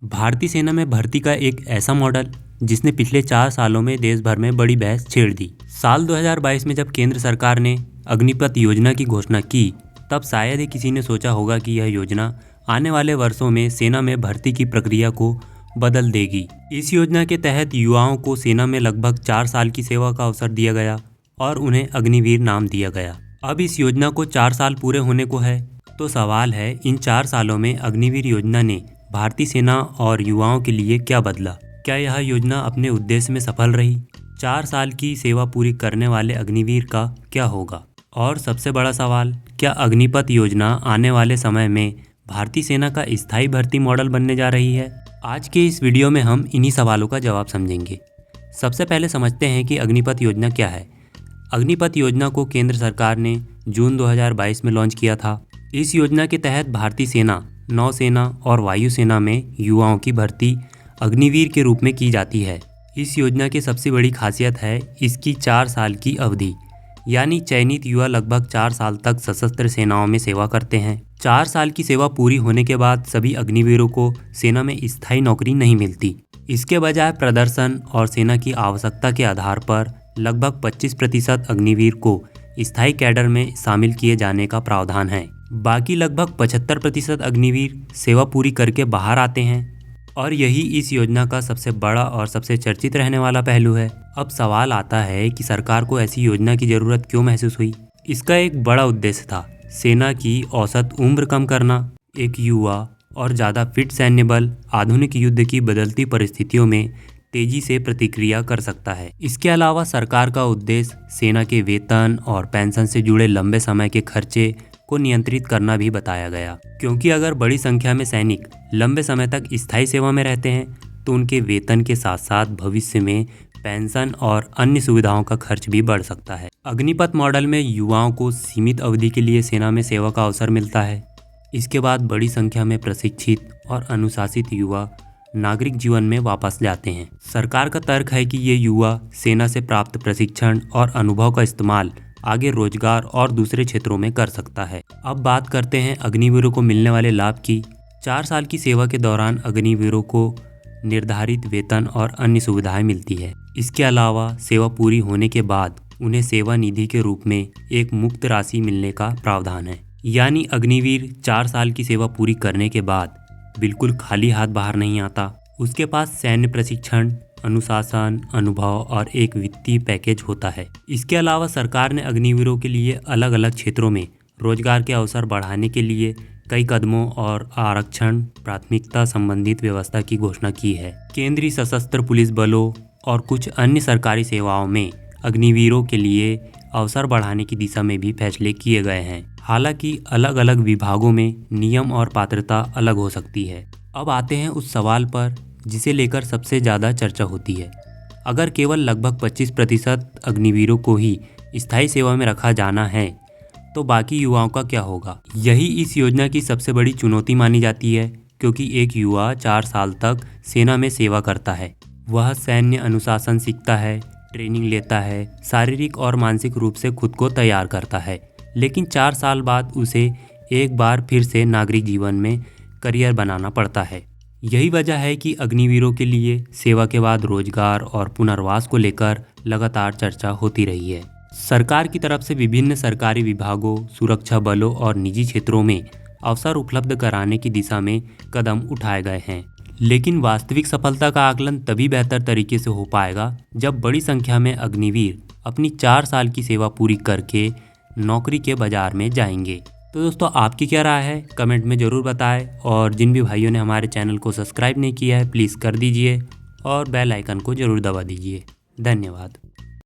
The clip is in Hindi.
भारतीय सेना में भर्ती का एक ऐसा मॉडल जिसने पिछले 4 सालों में देश भर में बड़ी बहस छेड़ दी। साल 2022 में जब केंद्र सरकार ने अग्निपथ योजना की घोषणा की, तब शायद ही किसी ने सोचा होगा कि यह योजना आने वाले वर्षों में सेना में भर्ती की प्रक्रिया को बदल देगी। इस योजना के तहत युवाओं को सेना में लगभग 4 साल की सेवा का अवसर दिया गया और उन्हें अग्निवीर नाम दिया गया। अब इस योजना को 4 साल पूरे होने को है, तो सवाल है इन 4 सालों में अग्निवीर योजना ने भारतीय सेना और युवाओं के लिए क्या बदला? क्या यह योजना अपने उद्देश्य में सफल रही? 4 साल की सेवा पूरी करने वाले अग्निवीर का क्या होगा? और सबसे बड़ा सवाल, क्या अग्निपथ योजना आने वाले समय में भारतीय सेना का स्थायी भर्ती मॉडल बनने जा रही है? आज के इस वीडियो में हम इन्हीं सवालों का जवाब समझेंगे। सबसे पहले समझते हैं कि अग्निपथ योजना क्या है। अग्निपथ योजना को केंद्र सरकार ने जून 2022 में लॉन्च किया था। इस योजना के तहत भारतीय सेना, नौसेना और वायुसेना में युवाओं की भर्ती अग्निवीर के रूप में की जाती है। इस योजना की सबसे बड़ी खासियत है इसकी 4 साल की अवधि, यानी चयनित युवा लगभग 4 साल तक सशस्त्र सेनाओं में सेवा करते हैं। 4 साल की सेवा पूरी होने के बाद सभी अग्निवीरों को सेना में स्थायी नौकरी नहीं मिलती। इसके बजाय प्रदर्शन और सेना की आवश्यकता के आधार पर लगभग 25% अग्निवीर को स्थायी कैडर में शामिल किए जाने का प्रावधान है। बाकी लगभग 75% अग्निवीर सेवा पूरी करके बाहर आते हैं और यही इस योजना का सबसे बड़ा और सबसे चर्चित रहने वाला पहलू है। अब सवाल आता है कि सरकार को ऐसी योजना की जरूरत क्यों महसूस हुई? इसका एक बड़ा उद्देश्य था सेना की औसत उम्र कम करना। एक युवा और ज़्यादा फिट सैन्य बल आधुनिक युद्ध की बदलती परिस्थितियों में तेजी से प्रतिक्रिया कर सकता है। इसके अलावा सरकार का उद्देश्य सेना के वेतन और पेंशन से जुड़े लंबे समय के खर्चे को नियंत्रित करना भी बताया गया, क्योंकि अगर बड़ी संख्या में सैनिक लंबे समय तक स्थायी सेवा में रहते हैं तो उनके वेतन के साथ साथ भविष्य में पेंशन और अन्य सुविधाओं का खर्च भी बढ़ सकता है। अग्निपथ मॉडल में युवाओं को सीमित अवधि के लिए सेना में सेवा का अवसर मिलता है। इसके बाद बड़ी संख्या में प्रशिक्षित और अनुशासित युवा नागरिक जीवन में वापस जाते हैं। सरकार का तर्क है कि ये युवा सेना से प्राप्त प्रशिक्षण और अनुभव का इस्तेमाल आगे रोजगार और दूसरे क्षेत्रों में कर सकता है। अब बात करते हैं अग्निवीरों को मिलने वाले लाभ की। 4 साल की सेवा के दौरान अग्निवीरों को निर्धारित वेतन और अन्य सुविधाएं मिलती है। इसके अलावा सेवा पूरी होने के बाद उन्हें सेवा निधि के रूप में एक मुक्त राशि मिलने का प्रावधान है। यानी अग्निवीर 4 साल की सेवा पूरी करने के बाद बिल्कुल खाली हाथ बाहर नहीं आता। उसके पास सैन्य प्रशिक्षण, अनुशासन, अनुभव और एक वित्तीय पैकेज होता है। इसके अलावा सरकार ने अग्निवीरों के लिए अलग अलग क्षेत्रों में रोजगार के अवसर बढ़ाने के लिए कई कदमों और आरक्षण प्राथमिकता संबंधित व्यवस्था की घोषणा की है। केंद्रीय सशस्त्र पुलिस बलों और कुछ अन्य सरकारी सेवाओं में अग्निवीरों के लिए अवसर बढ़ाने की दिशा में भी फैसले किए गए हैं। हालांकि अलग अलग विभागों में नियम और पात्रता अलग हो सकती है। अब आते हैं उस सवाल पर जिसे लेकर सबसे ज़्यादा चर्चा होती है। अगर केवल लगभग 25% अग्निवीरों को ही स्थायी सेवा में रखा जाना है तो बाकी युवाओं का क्या होगा? यही इस योजना की सबसे बड़ी चुनौती मानी जाती है, क्योंकि एक युवा 4 साल तक सेना में सेवा करता है। वह सैन्य अनुशासन सीखता है, ट्रेनिंग लेता है, शारीरिक और मानसिक रूप से खुद को तैयार करता है। लेकिन 4 साल बाद उसे एक बार फिर से नागरिक जीवन में करियर बनाना पड़ता है। यही वजह है कि अग्निवीरों के लिए सेवा के बाद रोजगार और पुनर्वास को लेकर लगातार चर्चा होती रही है। सरकार की तरफ से विभिन्न सरकारी विभागों, सुरक्षा बलों और निजी क्षेत्रों में अवसर उपलब्ध कराने की दिशा में कदम उठाए गए हैं। लेकिन वास्तविक सफलता का आकलन तभी बेहतर तरीके से हो पाएगा जब बड़ी संख्या में अग्निवीर अपनी 4 साल की सेवा पूरी करके नौकरी के बाजार में जाएंगे। तो दोस्तों, आपकी क्या राय है? कमेंट में ज़रूर बताएं और जिन भी भाइयों ने हमारे चैनल को सब्सक्राइब नहीं किया है प्लीज़ कर दीजिए और बेल आइकन को ज़रूर दबा दीजिए। धन्यवाद।